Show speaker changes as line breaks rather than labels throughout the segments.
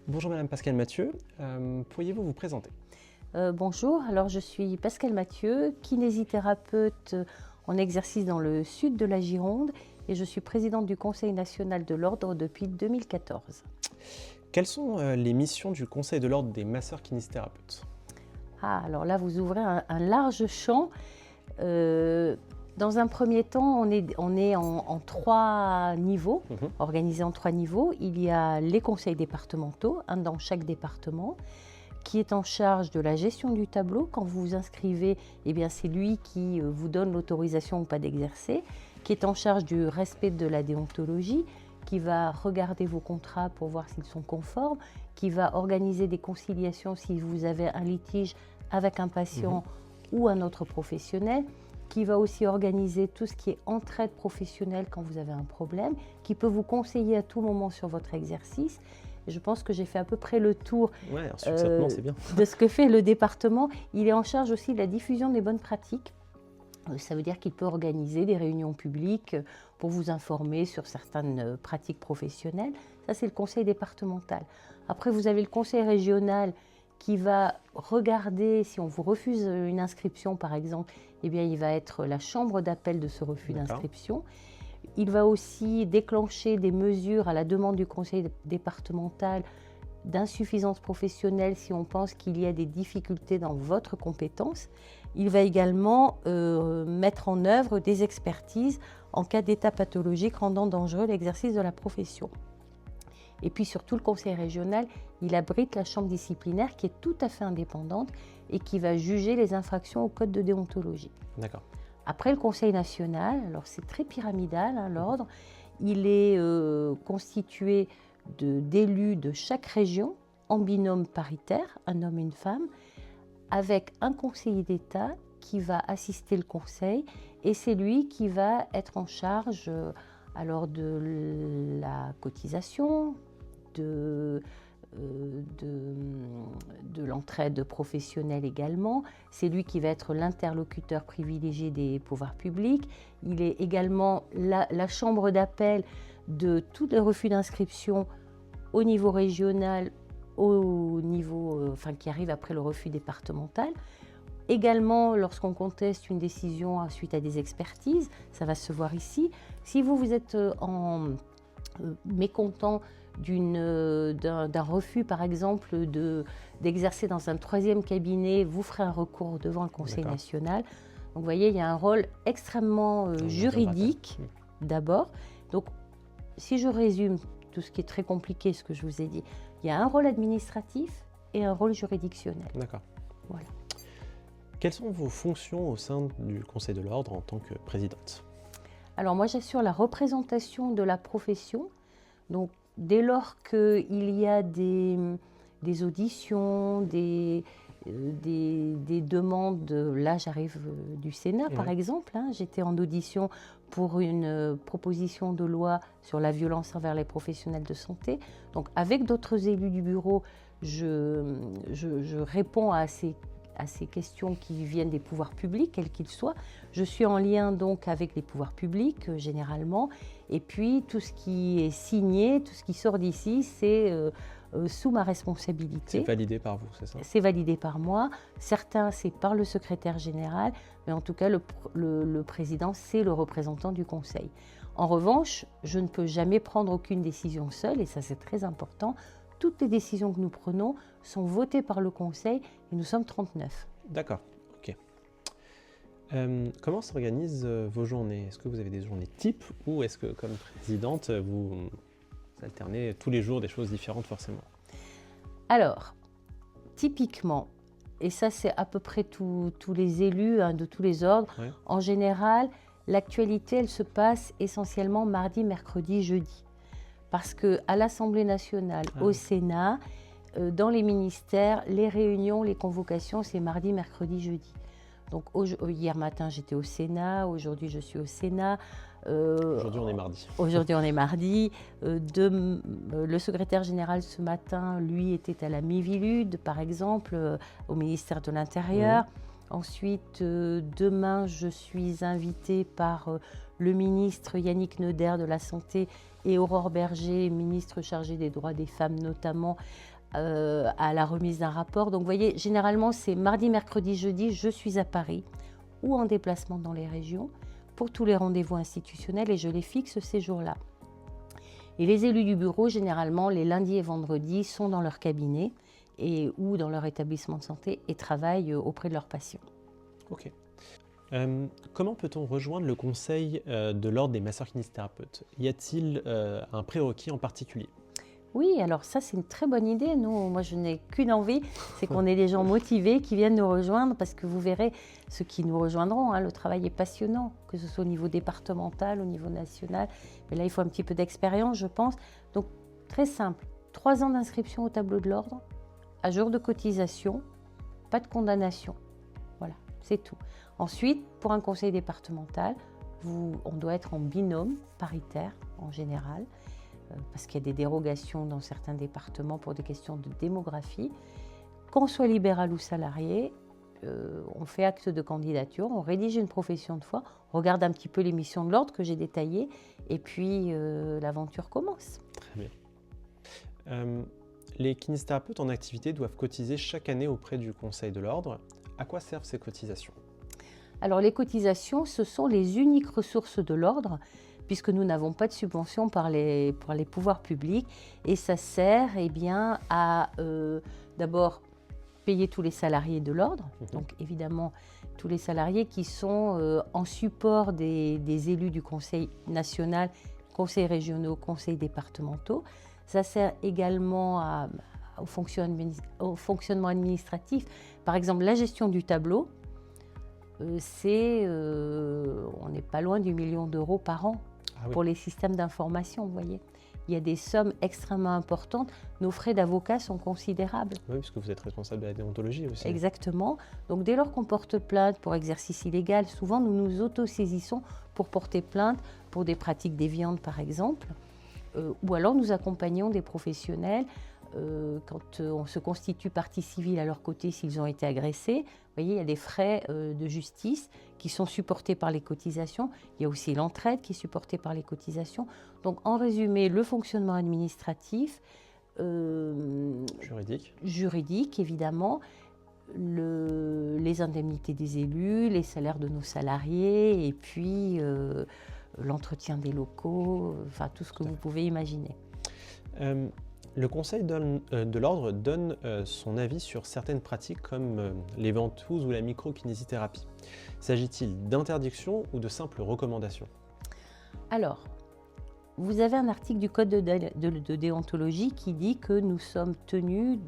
Bonjour Madame Pascale Mathieu, pourriez-vous vous présenter?
Bonjour, alors je suis Pascale Mathieu, kinésithérapeute en exercice dans le sud de la Gironde et je suis présidente du Conseil national de l'Ordre depuis 2014.
Quelles sont les missions du Conseil de l'Ordre des masseurs kinésithérapeutes?
Alors là vous ouvrez un large champ. Dans un premier temps, on est en 3 niveaux, organisés en 3 niveaux. Il y a les conseils départementaux, un dans chaque département, qui est en charge de la gestion du tableau. Quand vous vous inscrivez, c'est lui qui vous donne l'autorisation ou pas d'exercer, qui est en charge du respect de la déontologie, qui va regarder vos contrats pour voir s'ils sont conformes, qui va organiser des conciliations si vous avez un litige avec un patient ou un autre professionnel, qui va aussi organiser tout ce qui est entraide professionnelle quand vous avez un problème, qui peut vous conseiller à tout moment sur votre exercice. Et je pense que j'ai fait à peu près le tour
c'est bien.
de ce que fait le département. Il est en charge aussi de la diffusion des bonnes pratiques. Ça veut dire qu'il peut organiser des réunions publiques pour vous informer sur certaines pratiques professionnelles. Ça, c'est le conseil départemental. Après, vous avez le conseil régional qui va regarder si on vous refuse une inscription, par exemple, il va être la chambre d'appel de ce refus d'inscription. Il va aussi déclencher des mesures à la demande du conseil départemental d'insuffisance professionnelle si on pense qu'il y a des difficultés dans votre compétence. Il va également mettre en œuvre des expertises en cas d'état pathologique rendant dangereux l'exercice de la profession. Et puis surtout, le conseil régional, il abrite la chambre disciplinaire qui est tout à fait indépendante et qui va juger les infractions au code de déontologie.
D'accord.
Après, le conseil national, alors c'est très pyramidal, l'ordre, il est constitué d'élus de chaque région en binôme paritaire, un homme et une femme, avec un conseiller d'État qui va assister le conseil et c'est lui qui va être en charge de la cotisation, de l'entraide professionnelle également. C'est lui qui va être l'interlocuteur privilégié des pouvoirs publics. Il est également la chambre d'appel de tous les refus d'inscription au niveau régional, au niveau, qui arrive après le refus départemental. Également, lorsqu'on conteste une décision suite à des expertises, ça va se voir ici. Si vous êtes mécontent d'un refus, par exemple, d'exercer dans un 3e cabinet, vous ferez un recours devant le Conseil national. Donc, vous voyez, il y a un rôle extrêmement juridique, d'abord. Donc, si je résume tout ce qui est très compliqué, ce que je vous ai dit, il y a un rôle administratif et un rôle juridictionnel.
D'accord.
Voilà.
Quelles sont vos fonctions au sein du Conseil de l'Ordre en tant que présidente?
Alors moi, j'assure la représentation de la profession. Donc, dès lors qu'il y a des auditions, des demandes, là j'arrive du Sénat par exemple, j'étais en audition pour une proposition de loi sur la violence envers les professionnels de santé. Donc avec d'autres élus du bureau, je réponds à ces questions qui viennent des pouvoirs publics, quels qu'ils soient. Je suis en lien donc avec les pouvoirs publics généralement. Et puis tout ce qui est signé, tout ce qui sort d'ici, c'est sous ma responsabilité.
C'est validé par vous, c'est ça?
C'est validé par moi. Certains, c'est par le secrétaire général. Mais en tout cas, le président, c'est le représentant du conseil. En revanche, je ne peux jamais prendre aucune décision seule, et ça c'est très important. Toutes les décisions que nous prenons sont votées par le Conseil et nous sommes 39.
D'accord, ok. Comment s'organisent vos journées? Est-ce que vous avez des journées types ou est-ce que, comme présidente, vous alternez tous les jours des choses différentes forcément?
Alors, typiquement, et ça c'est à peu près tous les élus de tous les ordres, en général, l'actualité elle se passe essentiellement mardi, mercredi, jeudi. Parce qu'à l'Assemblée nationale, au Sénat, dans les ministères, les réunions, les convocations, c'est mardi, mercredi, jeudi. Donc hier matin, j'étais au Sénat, aujourd'hui je suis au Sénat.
Aujourd'hui on est mardi.
Aujourd'hui on est mardi. Le secrétaire général ce matin, lui, était à la Miviludes, par exemple, au ministère de l'Intérieur. Ensuite, demain, je suis invitée par le ministre Yannick Neuder de la Santé et Aurore Berger, ministre chargée des droits des femmes notamment, à la remise d'un rapport. Donc vous voyez, généralement c'est mardi, mercredi, jeudi, je suis à Paris ou en déplacement dans les régions pour tous les rendez-vous institutionnels et je les fixe ces jours-là. Et les élus du bureau, généralement, les lundis et vendredis, sont dans leur cabinet ou dans leur établissement de santé et travaillent auprès de leurs patients.
Ok. Comment peut-on rejoindre le conseil de l'ordre des masseurs-kinésithérapeutes? Y a-t-il un prérequis en particulier?
Oui, alors ça c'est une très bonne idée. Moi je n'ai qu'une envie, c'est qu'on ait des gens motivés qui viennent nous rejoindre parce que vous verrez, ceux qui nous rejoindront, le travail est passionnant, que ce soit au niveau départemental, au niveau national. Mais là il faut un petit peu d'expérience je pense. Donc très simple, 3 ans d'inscription au tableau de l'ordre, à jour de cotisation, pas de condamnation. Voilà, c'est tout. Ensuite, pour un conseil départemental, on doit être en binôme paritaire en général. Parce qu'il y a des dérogations dans certains départements pour des questions de démographie. Qu'on soit libéral ou salarié, on fait acte de candidature, on rédige une profession de foi, on regarde un petit peu les missions de l'ordre que j'ai détaillées, et puis l'aventure commence.
Très bien. Les kinésithérapeutes en activité doivent cotiser chaque année auprès du Conseil de l'ordre. À quoi servent ces cotisations?
Alors les cotisations, ce sont les uniques ressources de l'ordre, puisque nous n'avons pas de subvention par les pouvoirs publics. Et ça sert à d'abord payer tous les salariés de l'ordre, donc évidemment tous les salariés qui sont en support des élus du Conseil national, conseils régionaux, conseils départementaux. Ça sert également au fonctionnement administratif. Par exemple, la gestion du tableau, on n'est pas loin du 1 million d'euros par an. Ah oui. Pour les systèmes d'information, vous voyez. Il y a des sommes extrêmement importantes. Nos frais d'avocat sont considérables.
Oui, puisque vous êtes responsable de la déontologie aussi.
Exactement. Donc dès lors qu'on porte plainte pour exercice illégal, souvent nous nous autosaisissons pour porter plainte pour des pratiques déviantes par exemple. Ou alors nous accompagnons des professionnels quand on se constitue partie civile à leur côté s'ils ont été agressés. Vous voyez, il y a des frais de justice qui sont supportés par les cotisations. Il y a aussi l'entraide qui est supportée par les cotisations. Donc en résumé, le fonctionnement administratif, juridique évidemment, les indemnités des élus, les salaires de nos salariés et puis l'entretien des locaux, enfin tout ce que vous pouvez imaginer.
Le Conseil de l'ordre donne son avis sur certaines pratiques comme les ventouses ou la microkinésithérapie. S'agit-il d'interdiction ou de simples recommandations?
Alors, vous avez un article du Code de déontologie qui dit que nous sommes tenus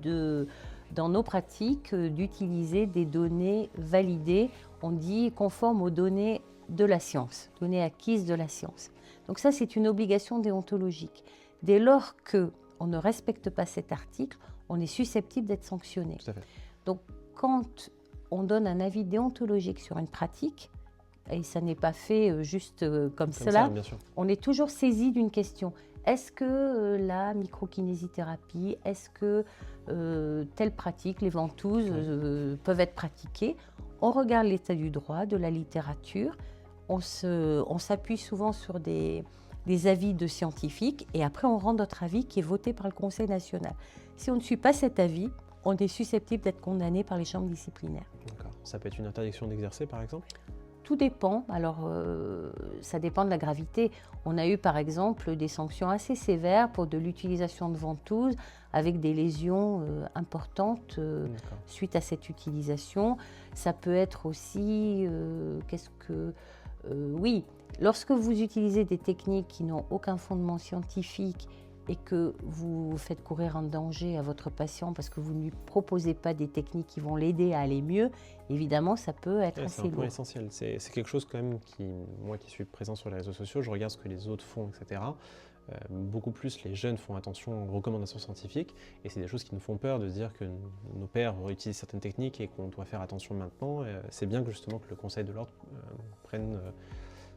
dans nos pratiques d'utiliser des données validées, on dit conformes aux données de la science, données acquises de la science. Donc ça, c'est une obligation déontologique. Dès lors qu'on ne respecte pas cet article, on est susceptible d'être sanctionné.
Tout à fait.
Donc quand on donne un avis déontologique sur une pratique, et ça n'est pas fait juste comme cela, on est toujours saisi d'une question. Est-ce que la microkinésithérapie, est-ce que telle pratique, les ventouses, peuvent être pratiquées? On regarde l'état du droit, de la littérature, on s'appuie souvent sur des avis de scientifiques et après on rend notre avis qui est voté par le Conseil national. Si on ne suit pas cet avis, on est susceptible d'être condamné par les chambres disciplinaires.
D'accord. Ça peut être une interdiction d'exercer par exemple?
Tout dépend. Alors, ça dépend de la gravité. On a eu par exemple des sanctions assez sévères pour de l'utilisation de ventouses avec des lésions importantes suite à cette utilisation. Ça peut être aussi, oui, lorsque vous utilisez des techniques qui n'ont aucun fondement scientifique et que vous faites courir un danger à votre patient parce que vous ne lui proposez pas des techniques qui vont l'aider à aller mieux, évidemment, ça peut être assez lourd.
C'est un point essentiel. C'est quelque chose quand même moi qui suis présent sur les réseaux sociaux, je regarde ce que les autres font, etc. Beaucoup plus les jeunes font attention aux recommandations scientifiques et c'est des choses qui nous font peur de se dire que nos pères utilisent certaines techniques et qu'on doit faire attention maintenant. C'est bien que justement que le Conseil de l'ordre prenne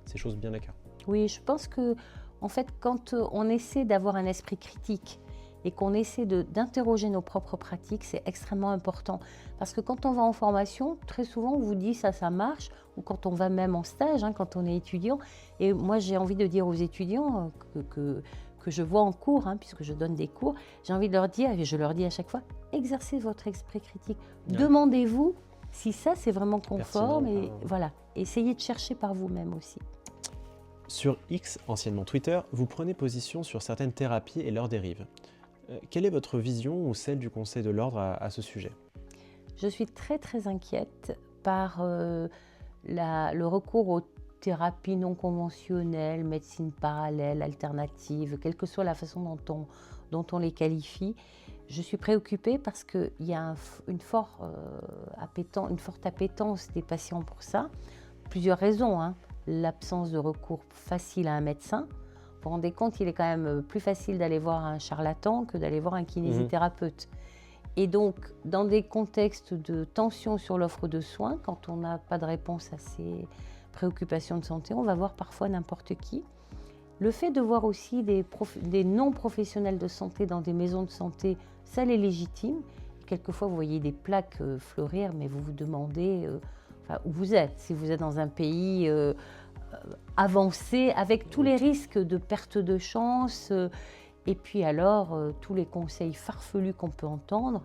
ces choses bien à cœur.
Oui, je pense que en fait, quand on essaie d'avoir un esprit critique et qu'on essaie d'interroger nos propres pratiques, c'est extrêmement important. Parce que quand on va en formation, très souvent on vous dit ça marche, ou quand on va même en stage, quand on est étudiant. Et moi j'ai envie de dire aux étudiants que je vois en cours, puisque je donne des cours, j'ai envie de leur dire, et je leur dis à chaque fois, exercez votre esprit critique.
Ouais.
Demandez-vous si ça c'est vraiment conforme,
Pertinent,
et voilà, essayez de chercher par vous-même aussi.
Sur X, anciennement Twitter, vous prenez position sur certaines thérapies et leurs dérives. Quelle est votre vision ou celle du Conseil de l'Ordre à ce sujet?
Je suis très inquiète par le recours aux thérapies non conventionnelles, médecine parallèle, alternative, quelle que soit la façon dont on les qualifie. Je suis préoccupée parce qu'il y a une forte appétence des patients pour ça. Plusieurs raisons, l'absence de recours facile à un médecin. Vous vous rendez compte, il est quand même plus facile d'aller voir un charlatan que d'aller voir un kinésithérapeute. Et donc, dans des contextes de tension sur l'offre de soins, quand on n'a pas de réponse à ces préoccupations de santé, on va voir parfois n'importe qui. Le fait de voir aussi des non-professionnels de santé dans des maisons de santé, ça les légitime. Quelquefois, vous voyez des plaques fleurir, mais vous vous demandez où vous êtes. Si vous êtes dans un pays avancé, avec tous les risques de perte de chance, et puis alors tous les conseils farfelus qu'on peut entendre,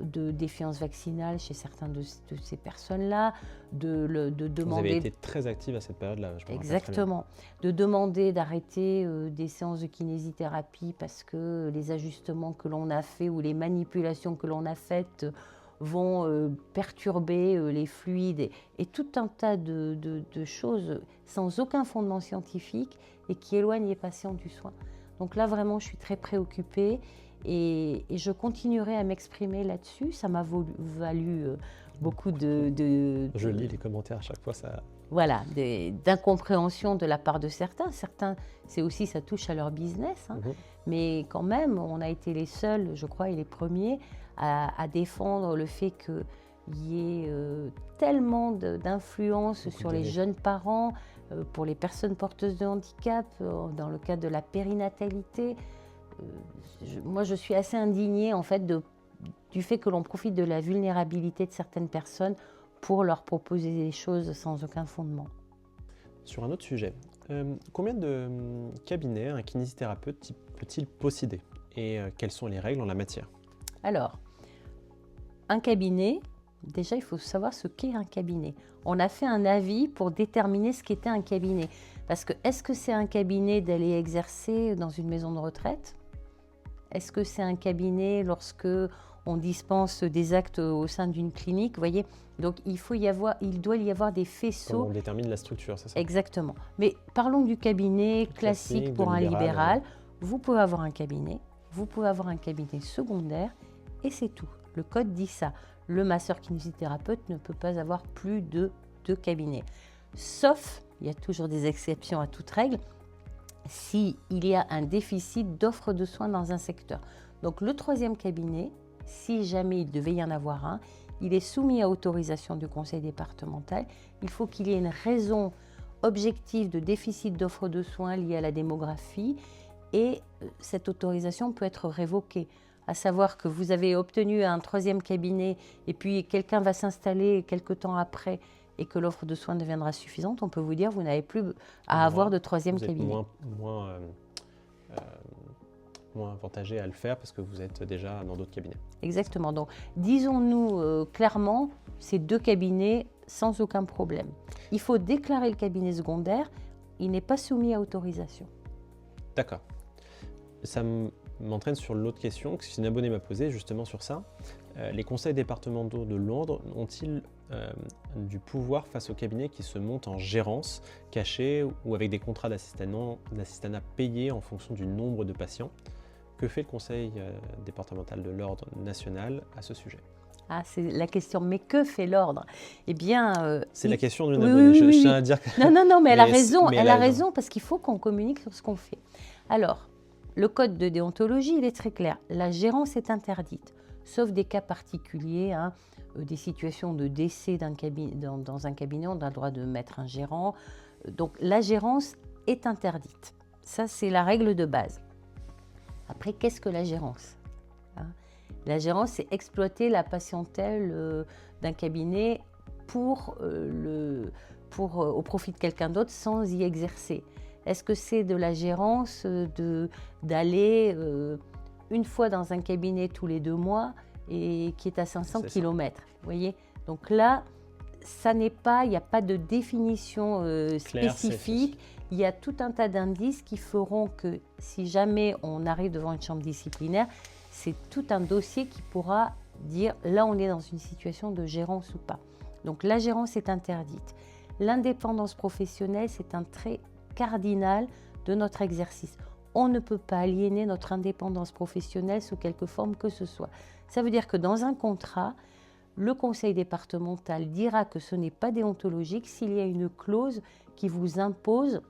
de défiance vaccinale chez certains de ces personnes-là, de demander...
Vous avez été très active à cette période-là, je me rappelle très bien.
Exactement. De demander d'arrêter des séances de kinésithérapie parce que les ajustements que l'on a faits ou les manipulations que l'on a faites vont perturber les fluides et tout un tas de choses sans aucun fondement scientifique et qui éloignent les patients du soin. Donc là, vraiment, je suis très préoccupée. Et je continuerai à m'exprimer là-dessus. Ça m'a valu beaucoup de...
Je lis les commentaires à chaque fois, ça...
Voilà, d'incompréhension de la part de certains. Certains, c'est aussi, ça touche à leur business. Mais quand même, on a été les seuls, je crois, et les premiers à défendre le fait qu'il y ait tellement d'influence sur les jeunes parents, pour les personnes porteuses de handicap, dans le cadre de la périnatalité. Moi, je suis assez indignée en fait du fait que l'on profite de la vulnérabilité de certaines personnes pour leur proposer des choses sans aucun fondement.
Sur un autre sujet, combien de cabinets un kinésithérapeute peut-il posséder et quelles sont les règles en la matière?
Alors, un cabinet, déjà il faut savoir ce qu'est un cabinet. On a fait un avis pour déterminer ce qu'était un cabinet. Parce que est-ce que c'est un cabinet d'aller exercer dans une maison de retraite? Est-ce que c'est un cabinet lorsque on dispense des actes au sein d'une clinique? Vous voyez, donc il doit y avoir des faisceaux.
Comment on détermine la structure, c'est ça?
Exactement. Mais parlons du cabinet classique pour un libéral. Vous pouvez avoir un cabinet, vous pouvez avoir un cabinet secondaire et c'est tout. Le code dit ça. Le masseur kinésithérapeute ne peut pas avoir plus de 2 cabinets. Sauf, il y a toujours des exceptions à toute règle, s'il y a un déficit d'offre de soins dans un secteur. Donc le 3e cabinet, si jamais il devait y en avoir un, il est soumis à autorisation du conseil départemental. Il faut qu'il y ait une raison objective de déficit d'offre de soins liée à la démographie et cette autorisation peut être révoquée. À savoir que vous avez obtenu un 3e cabinet et puis quelqu'un va s'installer quelque temps après et que l'offre de soins deviendra suffisante, on peut vous dire que vous n'avez plus à avoir de 3e cabinet.
Moins avantagé à le faire parce que vous êtes déjà dans d'autres cabinets.
Exactement. Donc, disons-nous clairement, ces 2 cabinets sans aucun problème. Il faut déclarer le cabinet secondaire, il n'est pas soumis à autorisation.
D'accord. Ça m'entraîne sur l'autre question que une abonnée m'a posée justement sur ça. Les conseils départementaux de Londres ont-ils du pouvoir face aux cabinets qui se montent en gérance cachée ou avec des contrats d'assistanat payés en fonction du nombre de patients? Que fait le conseil départemental de l'ordre national à ce sujet?
Ah, c'est la question. Mais que fait l'ordre? Eh bien...
c'est la question d'une abonnée. Je tiens à dire que...
Non, mais elle a raison. Elle a raison parce qu'il faut qu'on communique sur ce qu'on fait. Alors, le code de déontologie, il est très clair. La gérance est interdite, sauf des cas particuliers, des situations de décès dans un cabinet, on a le droit de mettre un gérant. Donc, la gérance est interdite. Ça, c'est la règle de base. Après, qu'est-ce que la gérance? La gérance, c'est exploiter la patientèle d'un cabinet au profit de quelqu'un d'autre sans y exercer. Est-ce que c'est de la gérance d'aller une fois dans un cabinet tous les 2 mois et qui est à 500 km, vous voyez? Donc là, il n'y a pas de définition spécifique. Il y a tout un tas d'indices qui feront que si jamais on arrive devant une chambre disciplinaire, c'est tout un dossier qui pourra dire là on est dans une situation de gérance ou pas. Donc la gérance est interdite. L'indépendance professionnelle, c'est un trait cardinal de notre exercice. On ne peut pas aliéner notre indépendance professionnelle sous quelque forme que ce soit. Ça veut dire que dans un contrat, le conseil départemental dira que ce n'est pas déontologique s'il y a une clause qui vous impose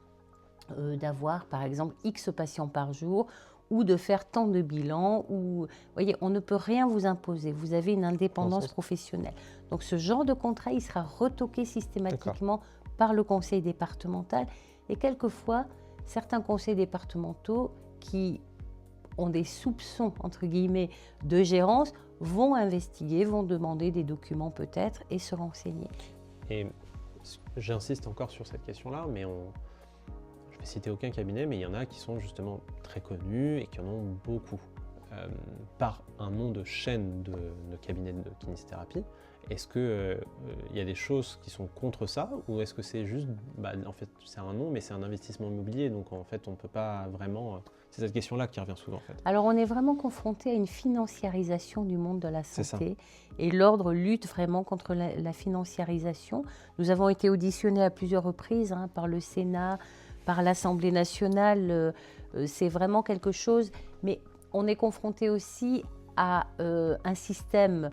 d'avoir par exemple X patients par jour ou de faire tant de bilans. Vous voyez, on ne peut rien vous imposer. Vous avez une indépendance professionnelle. Donc ce genre de contrat, il sera retoqué systématiquement par le conseil départemental. Et quelquefois, certains conseils départementaux qui ont des soupçons, entre guillemets, de gérance, vont investiguer, vont demander des documents peut-être et se renseigner.
Et j'insiste encore sur cette question-là, mais je ne vais citer aucun cabinet, mais il y en a qui sont justement très connus et qui en ont beaucoup. Par un nom de chaîne de cabinets de kinésithérapie, est-ce qu'il y a des choses qui sont contre ça ou est-ce que c'est juste, en fait c'est un nom mais c'est un investissement immobilier donc en fait on ne peut pas vraiment, c'est cette question-là qui revient souvent en fait.
Alors on est vraiment confronté à une financiarisation du monde de la santé et l'ordre lutte vraiment contre la financiarisation. Nous avons été auditionnés à plusieurs reprises par le Sénat, par l'Assemblée nationale, c'est vraiment quelque chose, mais on est confronté aussi à un système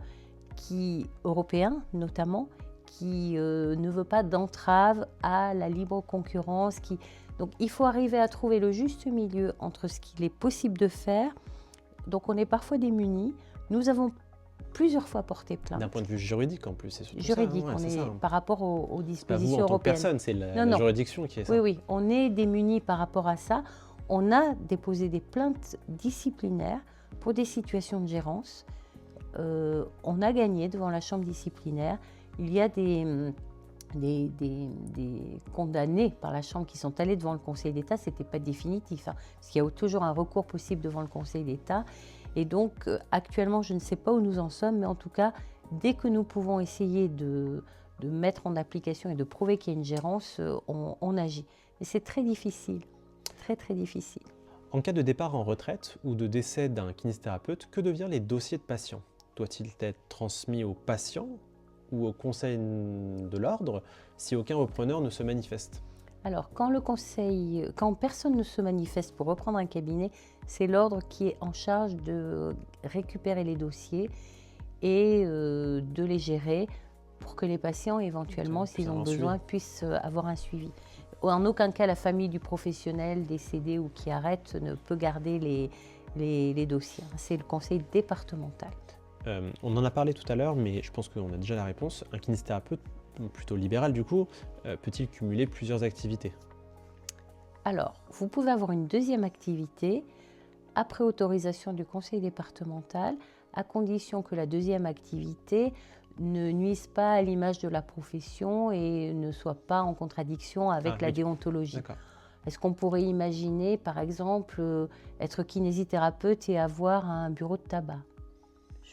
européen notamment, qui ne veut pas d'entrave à la libre concurrence. Donc il faut arriver à trouver le juste milieu entre ce qu'il est possible de faire. Donc on est parfois démunis. Nous avons plusieurs fois porté plainte.
D'un point de vue juridique en plus, c'est surtout
juridique,
ça.
Juridique, par rapport aux dispositions
pas vous en tant
européennes.
Que personne, c'est la juridiction qui est ça.
Oui, on est démunis par rapport à ça. On a déposé des plaintes disciplinaires pour des situations de gérance. On a gagné devant la chambre disciplinaire. Il y a des condamnés par la chambre qui sont allés devant le Conseil d'État. Ce n'était pas définitif, parce qu'il y a toujours un recours possible devant le Conseil d'État. Et donc, actuellement, je ne sais pas où nous en sommes, mais en tout cas, dès que nous pouvons essayer de mettre en application et de prouver qu'il y a une gérance, on agit. Mais c'est très difficile, très très difficile.
En cas de départ en retraite ou de décès d'un kinésithérapeute, que deviennent les dossiers de patients? Doit-il être transmis aux patients ou au conseil de l'ordre si aucun repreneur ne se manifeste?
Alors, quand personne ne se manifeste pour reprendre un cabinet, c'est l'ordre qui est en charge de récupérer les dossiers et de les gérer pour que les patients, éventuellement, s'ils ont besoin, puissent avoir un suivi. En aucun cas, la famille du professionnel décédé ou qui arrête ne peut garder les dossiers. C'est le conseil départemental.
On en a parlé tout à l'heure, mais je pense qu'on a déjà la réponse. Un kinésithérapeute, plutôt libéral du coup, peut-il cumuler plusieurs activités?
Alors, vous pouvez avoir une deuxième activité après autorisation du conseil départemental, à condition que la deuxième activité ne nuise pas à l'image de la profession et ne soit pas en contradiction avec la déontologie. Est-ce qu'on pourrait imaginer, par exemple, être kinésithérapeute et avoir un bureau de tabac?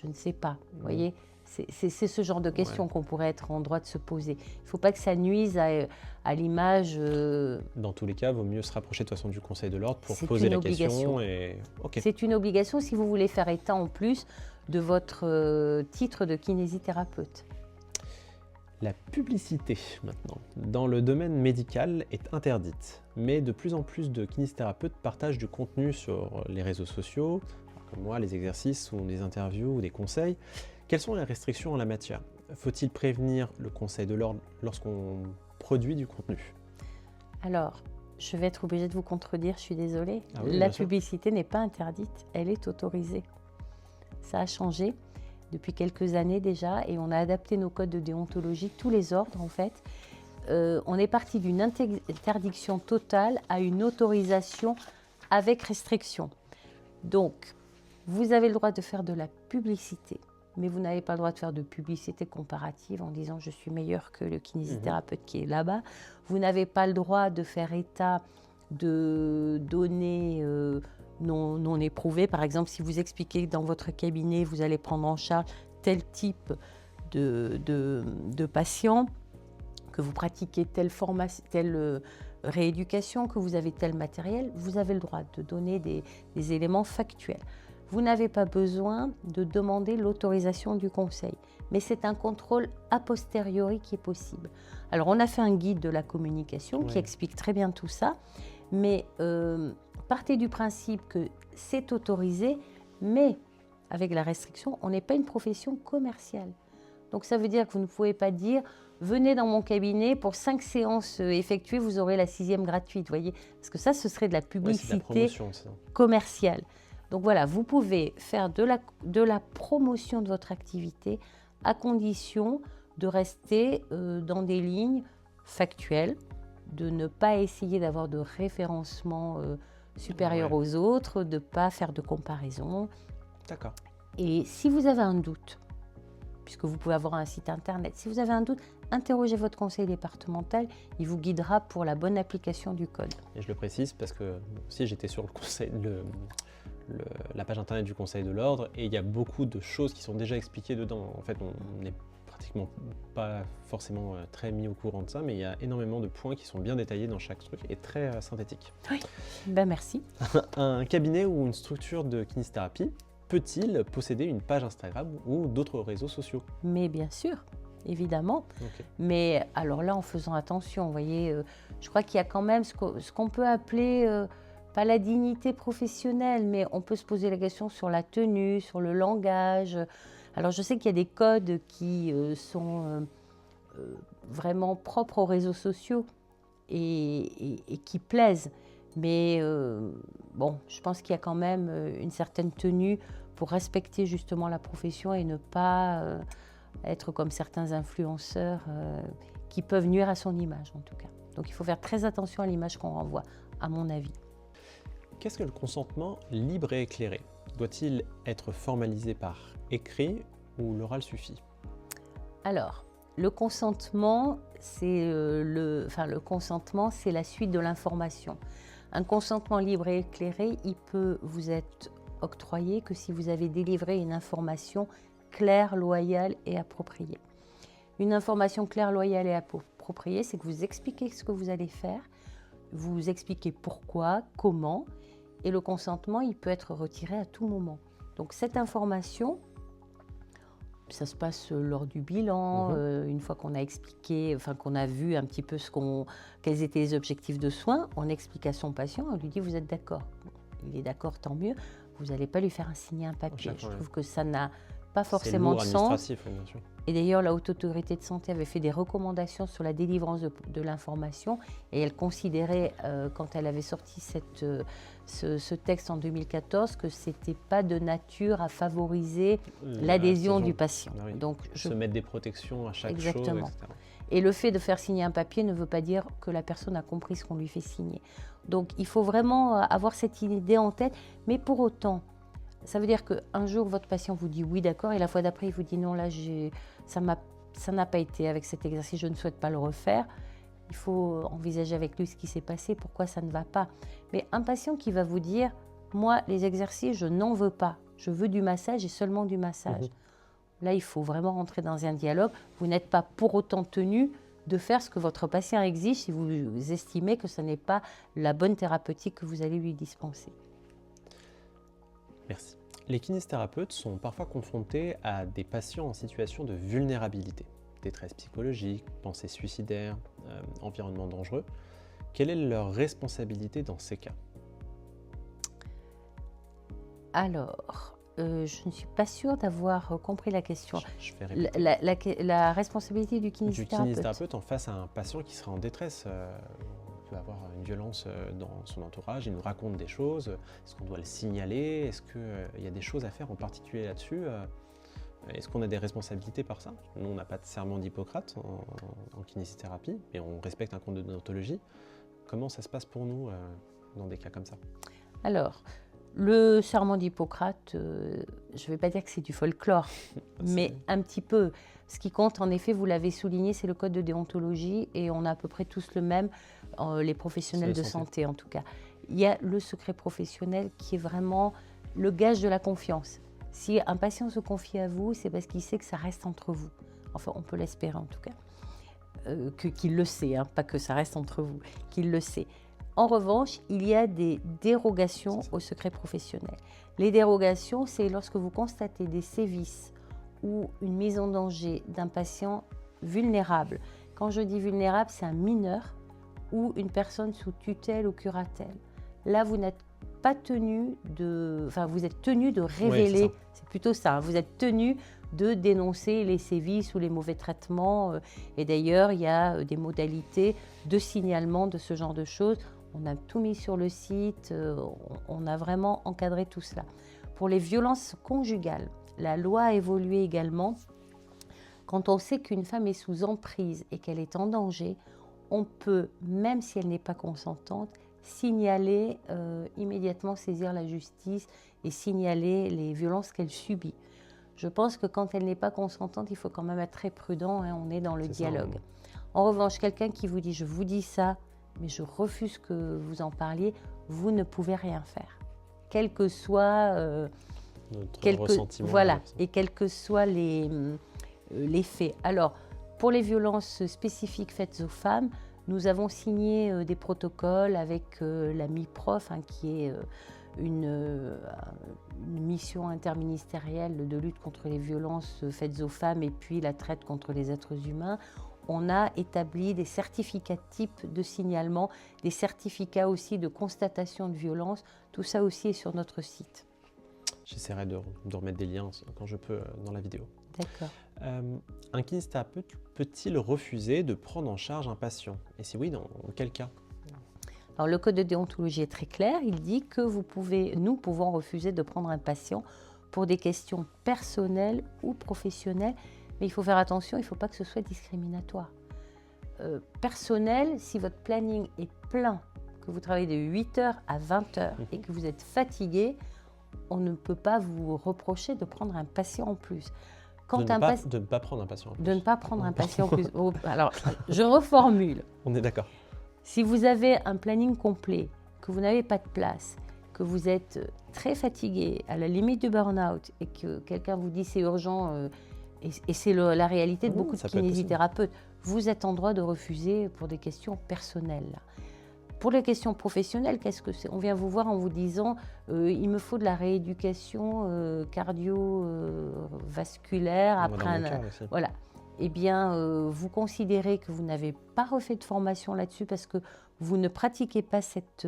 Je ne sais pas, vous voyez, c'est ce genre de questions qu'on pourrait être en droit de se poser. Il ne faut pas que ça nuise à l'image.
Dans tous les cas, il vaut mieux se rapprocher de toute façon du Conseil de l'Ordre pour poser la question.
C'est une obligation si vous voulez faire état en plus de votre titre de kinésithérapeute.
La publicité, maintenant, dans le domaine médical est interdite, mais de plus en plus de kinésithérapeutes partagent du contenu sur les réseaux sociaux, comme moi, les exercices ou des interviews ou des conseils. Quelles sont les restrictions en la matière? Faut-il prévenir le Conseil de l'Ordre lorsqu'on produit du contenu?
Alors, je vais être obligée de vous contredire, je suis désolée.
Oui,
la publicité n'est pas interdite, elle est autorisée. Ça a changé depuis quelques années déjà et on a adapté nos codes de déontologie, tous les ordres en fait. On est parti d'une interdiction totale à une autorisation avec restriction. Donc, vous avez le droit de faire de la publicité, mais vous n'avez pas le droit de faire de publicité comparative en disant « je suis meilleur que le kinésithérapeute qui est là-bas ». Vous n'avez pas le droit de faire état de données non éprouvées. Par exemple, si vous expliquez que dans votre cabinet, vous allez prendre en charge tel type de patient, que vous pratiquez telle rééducation, que vous avez tel matériel, vous avez le droit de donner des éléments factuels. Vous n'avez pas besoin de demander l'autorisation du conseil, mais c'est un contrôle a posteriori qui est possible. Alors, on a fait un guide de la communication qui explique très bien tout ça, mais partez du principe que c'est autorisé, mais avec la restriction, on n'est pas une profession commerciale. Donc, ça veut dire que vous ne pouvez pas dire « Venez dans mon cabinet, pour 5 séances effectuées, vous aurez la 6e gratuite. » Voyez, parce que ça, ce serait de la publicité commerciale. Donc voilà, vous pouvez faire de la promotion de votre activité à condition de rester dans des lignes factuelles, de ne pas essayer d'avoir de référencement supérieur aux autres, de ne pas faire de comparaison.
D'accord.
Et si vous avez un doute, puisque vous pouvez avoir un site internet, si vous avez un doute, interrogez votre conseil départemental, il vous guidera pour la bonne application du code.
Et je le précise parce que si j'étais sur la page internet du Conseil de l'Ordre et il y a beaucoup de choses qui sont déjà expliquées dedans. En fait, on n'est pratiquement pas forcément très mis au courant de ça, mais il y a énormément de points qui sont bien détaillés dans chaque truc et très synthétiques.
Oui, ben merci.
Un cabinet ou une structure de kinésithérapie peut-il posséder une page Instagram ou d'autres réseaux sociaux?
Mais bien sûr, évidemment. Okay. Mais alors là, en faisant attention, vous voyez, je crois qu'il y a quand même ce qu'on peut appeler... pas la dignité professionnelle, mais on peut se poser la question sur la tenue, sur le langage. Alors je sais qu'il y a des codes qui sont vraiment propres aux réseaux sociaux et qui plaisent. Mais bon, je pense qu'il y a quand même une certaine tenue pour respecter justement la profession et ne pas être comme certains influenceurs qui peuvent nuire à son image en tout cas. Donc il faut faire très attention à l'image qu'on renvoie, à mon avis.
Qu'est-ce que le consentement libre et éclairé? Doit-il être formalisé par écrit ou l'oral suffit?
Alors, le consentement, c'est consentement, c'est la suite de l'information. Un consentement libre et éclairé, il peut vous être octroyé que si vous avez délivré une information claire, loyale et appropriée. Une information claire, loyale et appropriée, c'est que vous expliquez ce que vous allez faire, vous expliquez pourquoi, comment, et le consentement, il peut être retiré à tout moment. Donc cette information, ça se passe lors du bilan, une fois qu'on a expliqué, qu'on a vu un petit peu quels étaient les objectifs de soins, on explique à son patient, on lui dit vous êtes d'accord. Il est d'accord, tant mieux. Vous n'allez pas lui faire signer un papier. Je trouve que ça n'a pas forcément de sens.
Bien sûr.
Et d'ailleurs, la Haute Autorité de Santé avait fait des recommandations sur la délivrance de l'information et elle considérait, quand elle avait sorti ce texte en 2014, que ce n'était pas de nature à favoriser l'adhésion du patient.
Ah oui. Donc, se mettre des protections à chaque chose, etc.
Et le fait de faire signer un papier ne veut pas dire que la personne a compris ce qu'on lui fait signer. Donc il faut vraiment avoir cette idée en tête, mais pour autant, ça veut dire qu'un jour, votre patient vous dit oui, d'accord, et la fois d'après, il vous dit non, là, ça n'a pas été avec cet exercice, je ne souhaite pas le refaire. Il faut envisager avec lui ce qui s'est passé, pourquoi ça ne va pas. Mais un patient qui va vous dire, moi, les exercices, je n'en veux pas, je veux du massage et seulement du massage. Là, il faut vraiment rentrer dans un dialogue. Vous n'êtes pas pour autant tenu de faire ce que votre patient exige si vous estimez que ce n'est pas la bonne thérapeutique que vous allez lui dispenser.
Merci. Les kinésithérapeutes sont parfois confrontés à des patients en situation de vulnérabilité, détresse psychologique, pensée suicidaire, environnement dangereux. Quelle est leur responsabilité dans ces cas?
Alors, je ne suis pas sûre d'avoir compris la question.
Je vais répéter.
La responsabilité du kinésithérapeute.
Du kinésithérapeute en face à un patient qui serait en détresse. Il peut avoir une violence dans son entourage, il nous raconte des choses. Est-ce qu'on doit le signaler? Est-ce qu'il y a des choses à faire en particulier là-dessus? Est-ce qu'on a des responsabilités par ça? Nous, on n'a pas de serment d'Hippocrate en kinésithérapie, mais on respecte un code de déontologie. Comment ça se passe pour nous dans des cas comme ça?
Alors, le serment d'Hippocrate, je ne vais pas dire que c'est du folklore, mais un petit peu. Ce qui compte, en effet, vous l'avez souligné, c'est le code de déontologie et on a à peu près tous le même. les professionnels de
santé.
santé en tout cas. Il y a le secret professionnel qui est vraiment le gage de la confiance. Si un patient se confie à vous, c'est parce qu'il sait que ça reste entre vous. Enfin, on peut l'espérer en tout cas, qu'il le sait, hein, pas que ça reste entre vous, qu'il le sait. En revanche, il y a des dérogations au secret professionnel. Les dérogations, c'est lorsque vous constatez des sévices ou une mise en danger d'un patient vulnérable. Quand je dis vulnérable, c'est un mineur ou une personne sous tutelle ou curatelle. Là, vous n'êtes pas tenu de... Enfin, vous êtes tenu de révéler,
Ouais,
c'est plutôt ça, hein, vous êtes tenu de dénoncer les sévices ou les mauvais traitements. Et d'ailleurs, il y a des modalités de signalement de ce genre de choses. On a tout mis sur le site, on a vraiment encadré tout cela. Pour les violences conjugales, la loi a évolué également. Quand on sait qu'une femme est sous emprise et qu'elle est en danger, on peut, même si elle n'est pas consentante, signaler, immédiatement saisir la justice et signaler les violences qu'elle subit. Je pense que quand elle n'est pas consentante, il faut quand même être très prudent, hein, on est dans le dialogue.
Ça,
En revanche, quelqu'un qui vous dit « je vous dis ça, mais je refuse que vous en parliez », vous ne pouvez rien faire. Quel que soit
notre ressentiment.
voilà, et quels que soient les faits. Alors, pour les violences spécifiques faites aux femmes, nous avons signé des protocoles avec la MIPROF, hein, qui est une mission interministérielle de lutte contre les violences faites aux femmes et puis la traite contre les êtres humains. On a établi des certificats types de signalement, des certificats aussi de constatation de violence. Tout ça aussi est sur notre site.
J'essaierai de remettre des liens quand je peux dans la vidéo.
D'accord.
Un kinésithérapeute peut-il refuser de prendre en charge un patient? Et si oui, dans quel cas?
Alors, le code de déontologie est très clair. Il dit que nous pouvons refuser de prendre un patient pour des questions personnelles ou professionnelles. Mais il faut faire attention, il ne faut pas que ce soit discriminatoire. Personnel, si votre planning est plein, que vous travaillez de 8h à 20h et que vous êtes fatigué, on ne peut pas vous reprocher de prendre un patient en plus.
De ne pas prendre un patient en plus.
De ne pas prendre un patient en plus. Alors, je reformule.
On est d'accord.
Si vous avez un planning complet, que vous n'avez pas de place, que vous êtes très fatigué, à la limite du burn-out, et que quelqu'un vous dit c'est urgent, et c'est la réalité de beaucoup de kinésithérapeutes, vous êtes en droit de refuser pour des questions personnelles. Pour les questions professionnelles, qu'est-ce que c'est? On vient vous voir en vous disant il me faut de la rééducation cardiovasculaire après voilà. Eh bien, vous considérez que vous n'avez pas refait de formation là-dessus parce que vous ne pratiquez pas cette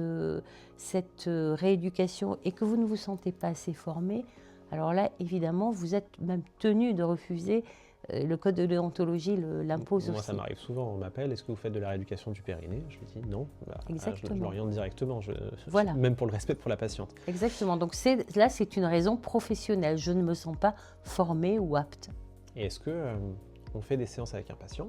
rééducation et que vous ne vous sentez pas assez formé, alors là, évidemment, vous êtes même tenu de refuser. Le code de déontologie l'impose aussi.
Moi, ça m'arrive souvent, on m'appelle, est-ce que vous faites de la rééducation du périnée? Je lui dis non.
Exactement.
Je l'oriente directement,
voilà.
Même pour le respect pour la patiente.
Exactement, donc là, c'est une raison professionnelle. Je ne me sens pas formée ou apte.
Et est-ce que on fait des séances avec un patient?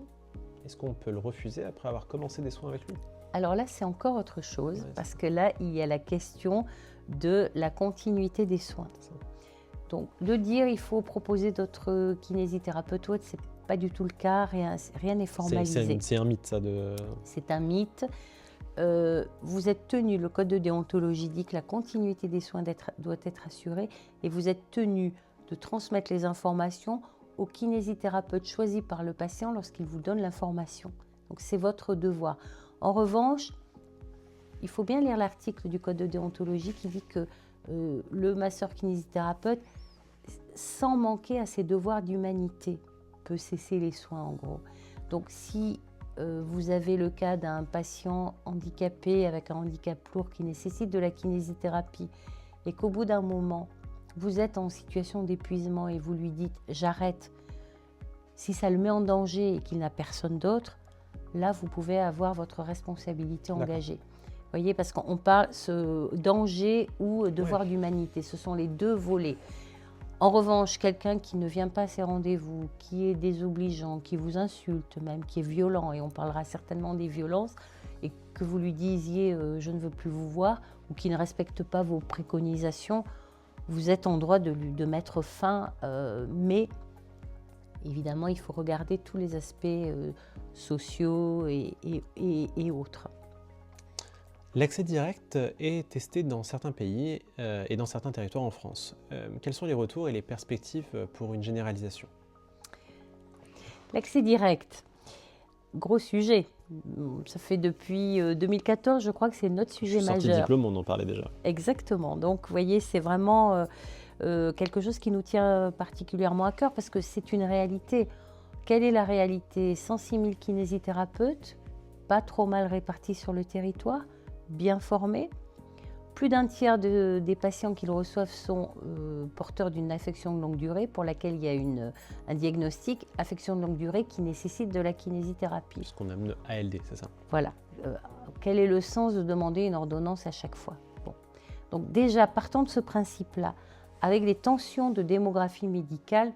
Est-ce qu'on peut le refuser après avoir commencé des soins avec lui?
Alors là, c'est encore autre chose, parce que là, il y a la question de la continuité des soins. Donc, de dire il faut proposer d'autres kinésithérapeutes, ce n'est pas du tout le cas, rien n'est formalisé.
C'est un mythe, ça.
C'est un mythe. Vous êtes tenu, le code de déontologie dit que la continuité des soins doit être assurée, et vous êtes tenu de transmettre les informations au kinésithérapeute choisi par le patient lorsqu'il vous donne l'information. Donc, c'est votre devoir. En revanche, il faut bien lire l'article du code de déontologie qui dit que le masseur kinésithérapeute, sans manquer à ses devoirs d'humanité, peut cesser les soins en gros. Donc si vous avez le cas d'un patient handicapé avec un handicap lourd qui nécessite de la kinésithérapie et qu'au bout d'un moment, vous êtes en situation d'épuisement et vous lui dites « j'arrête », si ça le met en danger et qu'il n'a personne d'autre, là vous pouvez avoir votre responsabilité engagée. Vous voyez, parce qu'on parle de danger ou devoir d'humanité, ce sont les deux volets. En revanche, quelqu'un qui ne vient pas à ses rendez-vous, qui est désobligeant, qui vous insulte même, qui est violent, et on parlera certainement des violences, et que vous lui disiez « je ne veux plus vous voir » ou qui ne respecte pas vos préconisations, vous êtes en droit de mettre fin, mais évidemment, il faut regarder tous les aspects sociaux et autres.
L'accès direct est testé dans certains pays et dans certains territoires en France. Quels sont les retours et les perspectives pour une généralisation?
L'accès direct, gros sujet. Ça fait depuis 2014, je crois que c'est notre sujet
Sortie de
majeur.
diplôme, on en parlait déjà.
Exactement. Donc, vous voyez, c'est vraiment quelque chose qui nous tient particulièrement à cœur parce que c'est une réalité. Quelle est la réalité? 106 000 kinésithérapeutes, pas trop mal répartis sur le territoire, bien formés. Plus d'un tiers des patients qu'ils reçoivent sont porteurs d'une affection de longue durée pour laquelle il y a un diagnostic, affection de longue durée qui nécessite de la kinésithérapie.
Ce qu'on nomme ALD, c'est ça?
Voilà. Quel est le sens de demander une ordonnance à chaque fois? Bon. Donc déjà, partant de ce principe-là, avec les tensions de démographie médicale,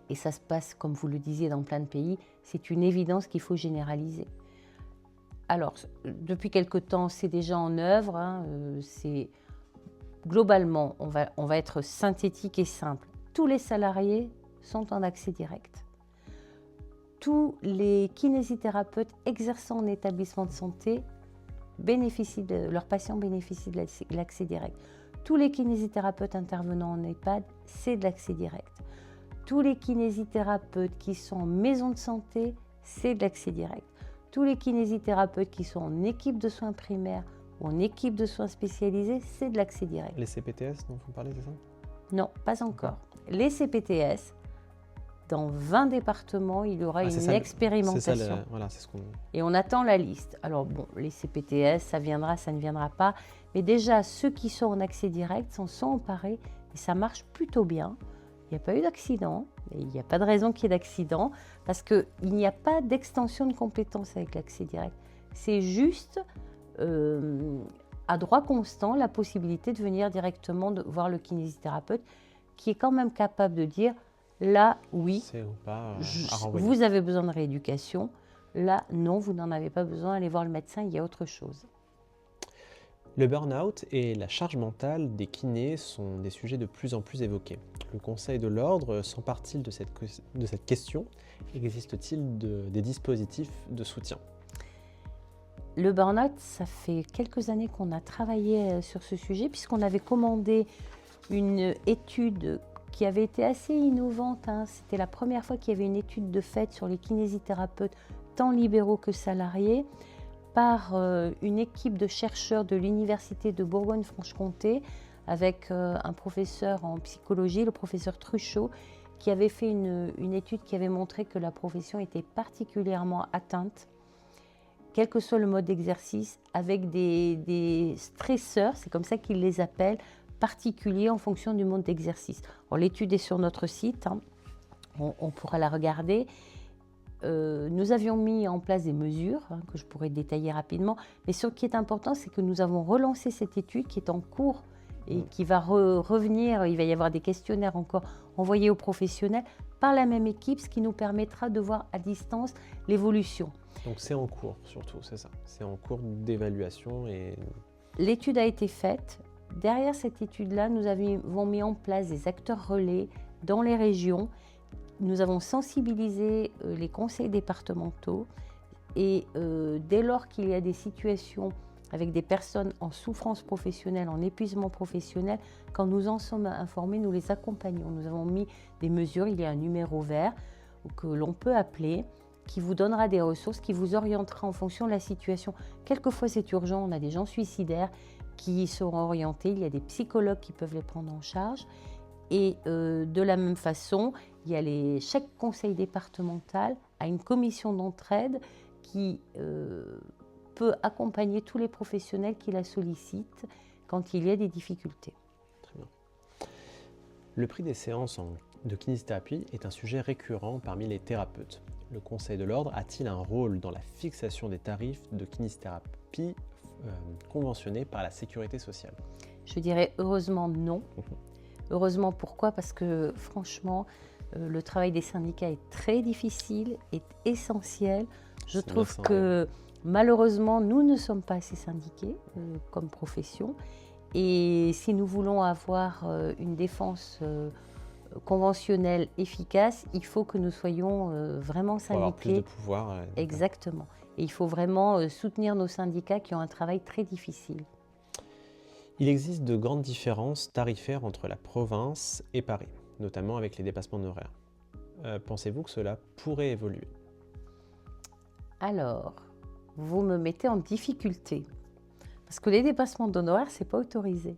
et ça se passe, comme vous le disiez, dans plein de pays, c'est une évidence qu'il faut généraliser. Alors, depuis quelque temps, c'est déjà en œuvre. Globalement, on va être synthétique et simple. Tous les salariés sont en accès direct. Tous les kinésithérapeutes exerçant en établissement de santé leurs patients bénéficient de l'accès direct. Tous les kinésithérapeutes intervenant en EHPAD, c'est de l'accès direct. Tous les kinésithérapeutes qui sont en maison de santé, c'est de l'accès direct. Tous les kinésithérapeutes qui sont en équipe de soins primaires ou en équipe de soins spécialisés, c'est de l'accès direct.
Les CPTS dont vous parlez, c'est ça?
Non, pas encore. Les CPTS, dans 20 départements, il y aura une expérimentation.
C'est ça, voilà, c'est ce qu'on...
Et on attend la liste. Alors bon, les CPTS, ça viendra, ça ne viendra pas. Mais déjà, ceux qui sont en accès direct s'en sont emparés et ça marche plutôt bien. Il n'y a pas eu d'accident, et il n'y a pas de raison qu'il y ait d'accident, parce qu'il n'y a pas d'extension de compétences avec l'accès direct. C'est juste, à droit constant, la possibilité de venir directement voir le kinésithérapeute, qui est quand même capable de dire, là, oui,
ou pas, à renvoyer.
Vous avez besoin de rééducation, là, non, vous n'en avez pas besoin, allez voir le médecin, il y a autre chose.
Le burn-out et la charge mentale des kinés sont des sujets de plus en plus évoqués. Le Conseil de l'Ordre s'empare-t-il de cette question? Existe-t-il des dispositifs de soutien?
Le burn-out, ça fait quelques années qu'on a travaillé sur ce sujet, puisqu'on avait commandé une étude qui avait été assez innovante. C'était la première fois qu'il y avait une étude de fait sur les kinésithérapeutes, tant libéraux que salariés, par une équipe de chercheurs de l'Université de Bourgogne-Franche-Comté, avec un professeur en psychologie, le professeur Truchot, qui avait fait une étude qui avait montré que la profession était particulièrement atteinte, quel que soit le mode d'exercice, avec des stresseurs, c'est comme ça qu'ils les appellent, particuliers en fonction du mode d'exercice. L'étude est sur notre site, on pourra la regarder. Nous avions mis en place des mesures que je pourrais détailler rapidement, mais ce qui est important, c'est que nous avons relancé cette étude qui est en cours et qui va revenir. Il va y avoir des questionnaires encore envoyés aux professionnels par la même équipe, ce qui nous permettra de voir à distance l'évolution.
Donc c'est en cours surtout, c'est ça? C'est en cours d'évaluation et...
L'étude a été faite. Derrière cette étude-là, nous avons mis en place des acteurs relais dans les régions. Nous avons sensibilisé les conseils départementaux et dès lors qu'il y a des situations avec des personnes en souffrance professionnelle, en épuisement professionnel, quand nous en sommes informés, nous les accompagnons. Nous avons mis des mesures, il y a un numéro vert que l'on peut appeler, qui vous donnera des ressources, qui vous orientera en fonction de la situation. Quelquefois c'est urgent, on a des gens suicidaires qui seront orientés, il y a des psychologues qui peuvent les prendre en charge. Et de la même façon, il y a chaque conseil départemental a une commission d'entraide qui peut accompagner tous les professionnels qui la sollicitent quand il y a des difficultés.
Très bien. Le prix des séances de kinésithérapie est un sujet récurrent parmi les thérapeutes. Le Conseil de l'Ordre a-t-il un rôle dans la fixation des tarifs de kinésithérapie conventionnés par la Sécurité sociale?
Je dirais heureusement non. Heureusement, pourquoi? Parce que franchement, le travail des syndicats est très difficile, est essentiel. Je trouve que malheureusement, nous ne sommes pas assez syndiqués comme profession. Et si nous voulons avoir une défense conventionnelle efficace, il faut que nous soyons vraiment syndiqués.
Pour avoir plus de pouvoir.
Exactement. Et il faut vraiment soutenir nos syndicats qui ont un travail très difficile.
Il existe de grandes différences tarifaires entre la province et Paris, notamment avec les dépassements d'horaires. Pensez-vous que cela pourrait évoluer?
Alors, vous me mettez en difficulté. Parce que les dépassements d'honoraires, ce n'est pas autorisé.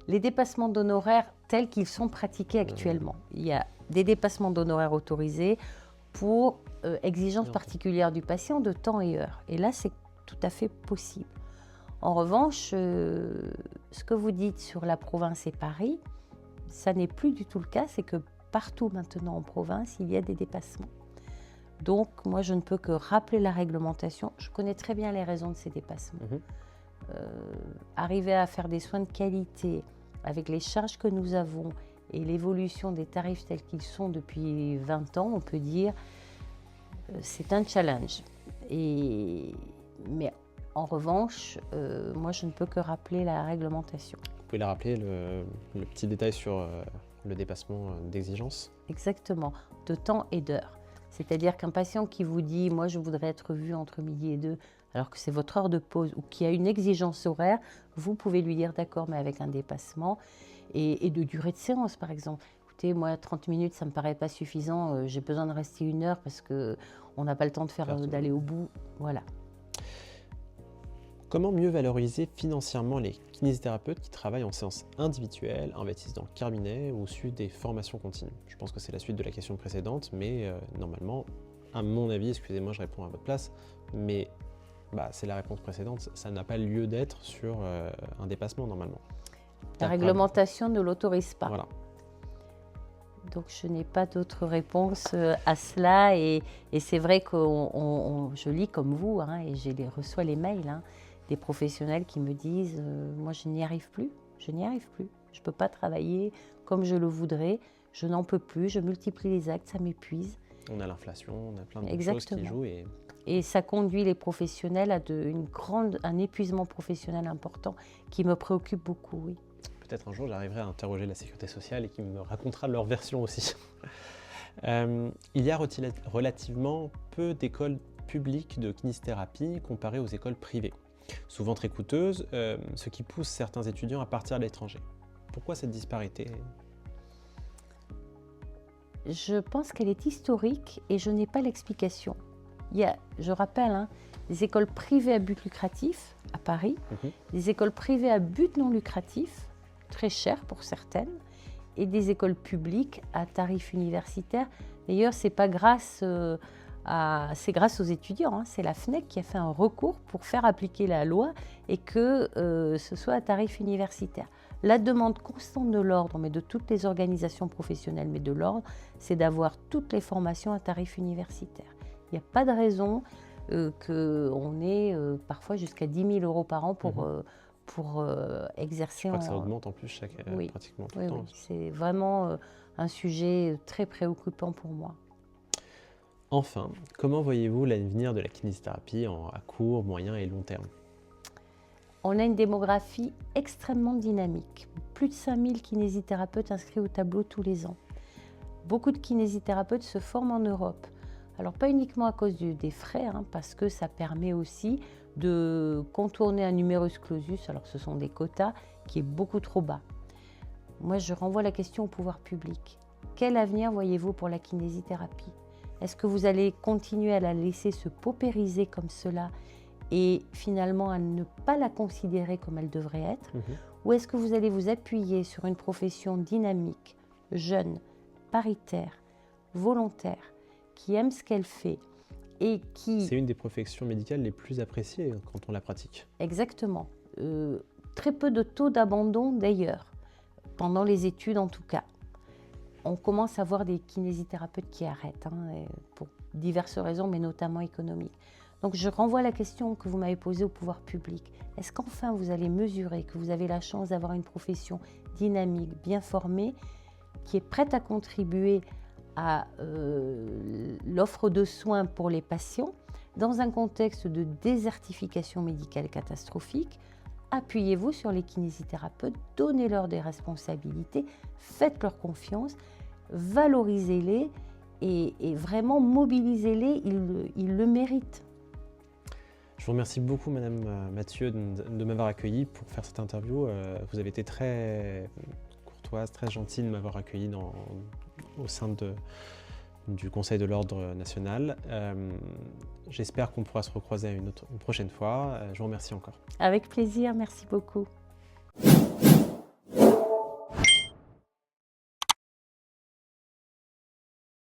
Les dépassements d'honoraires tels qu'ils sont pratiqués actuellement. Il y a des dépassements d'honoraires autorisés pour exigences particulières du patient de temps et heure. Et là, c'est tout à fait possible. En revanche, ce que vous dites sur la province et Paris, ça n'est plus du tout le cas. C'est que partout maintenant en province, il y a des dépassements. Donc, moi, je ne peux que rappeler la réglementation. Je connais très bien les raisons de ces dépassements. Arriver à faire des soins de qualité avec les charges que nous avons et l'évolution des tarifs tels qu'ils sont depuis 20 ans, on peut dire c'est un challenge. Mais en revanche, moi je ne peux que rappeler la réglementation.
Vous pouvez la rappeler, le petit détail sur le dépassement d'exigence?
Exactement, de temps et d'heure. C'est-à-dire qu'un patient qui vous dit « moi je voudrais être vu entre midi et 2 », alors que c'est votre heure de pause ou qui a une exigence horaire, vous pouvez lui dire d'accord, mais avec un dépassement et de durée de séance par exemple. Écoutez, moi 30 minutes ça ne me paraît pas suffisant, j'ai besoin de rester 1 heure parce qu'on n'a pas le temps d'aller au bout. Voilà.
Comment mieux valoriser financièrement les kinésithérapeutes qui travaillent en séance individuelle, investissent dans le cabinet ou suivent des formations continues? Je pense que c'est la suite de la question précédente, mais normalement, à mon avis, excusez-moi, je réponds à votre place, mais c'est la réponse précédente, ça n'a pas lieu d'être sur un dépassement normalement.
La réglementation ne l'autorise pas.
Voilà.
Donc je n'ai pas d'autre réponse à cela et c'est vrai que je lis comme vous et je reçois les mails des professionnels qui me disent moi je n'y arrive plus, je ne peux pas travailler comme je le voudrais, je n'en peux plus, je multiplie les actes, ça m'épuise.
On a l'inflation, on a plein de choses qui jouent.
Et ça conduit les professionnels à un épuisement professionnel important qui me préoccupe beaucoup, oui.
Peut-être un jour j'arriverai à interroger la sécurité sociale et qui me racontera leur version aussi. Il y a relativement peu d'écoles publiques de kinésithérapie comparées aux écoles privées, souvent très coûteuses, ce qui pousse certains étudiants à partir à l'étranger. Pourquoi cette disparité?
Je pense qu'elle est historique et je n'ai pas l'explication. Il y a, je rappelle, des écoles privées à but lucratif à Paris, des écoles privées à but non lucratif, très chères pour certaines, et des écoles publiques à tarif universitaire. D'ailleurs, c'est grâce aux étudiants, c'est la FNEC qui a fait un recours pour faire appliquer la loi et que ce soit à tarif universitaire. La demande constante de l'ordre, mais de toutes les organisations professionnelles, mais de l'ordre, c'est d'avoir toutes les formations à tarif universitaire. Il n'y a pas de raison qu'on ait parfois jusqu'à 10 000 € par an pour exercer.
Je crois que ça augmente en plus pratiquement tout le temps.
Oui. C'est vraiment un sujet très préoccupant pour moi.
Enfin, comment voyez-vous l'avenir de la kinésithérapie à court, moyen et long terme?
On a une démographie extrêmement dynamique. Plus de 5 000 kinésithérapeutes inscrits au tableau tous les ans. Beaucoup de kinésithérapeutes se forment en Europe. Alors pas uniquement à cause des frais, parce que ça permet aussi de contourner un numerus clausus, alors ce sont des quotas, qui est beaucoup trop bas. Moi je renvoie la question au pouvoir public. Quel avenir voyez-vous pour la kinésithérapie? Est-ce que vous allez continuer à la laisser se paupériser comme cela et finalement à ne pas la considérer comme elle devrait être? Ou est-ce que vous allez vous appuyer sur une profession dynamique, jeune, paritaire, volontaire, qui aime ce qu'elle fait et qui...
C'est une des professions médicales les plus appréciées quand on la pratique.
Exactement. Très peu de taux d'abandon d'ailleurs, pendant les études en tout cas. On commence à voir des kinésithérapeutes qui arrêtent, pour diverses raisons, mais notamment économiques. Donc je renvoie la question que vous m'avez posée au pouvoir public. Est-ce qu'enfin vous allez mesurer que vous avez la chance d'avoir une profession dynamique, bien formée, qui est prête à contribuer à l'offre de soins pour les patients dans un contexte de désertification médicale catastrophique? Appuyez-vous sur les kinésithérapeutes, donnez-leur des responsabilités, faites-leur confiance, valorisez-les et vraiment mobilisez-les, ils le méritent.
Je vous remercie beaucoup, Madame Mathieu, de m'avoir accueilli pour faire cette interview. Vous avez été très courtoise, très gentille de m'avoir accueilli au sein du Conseil de l'Ordre national. J'espère qu'on pourra se recroiser une prochaine fois. Je vous remercie encore.
Avec plaisir, merci beaucoup.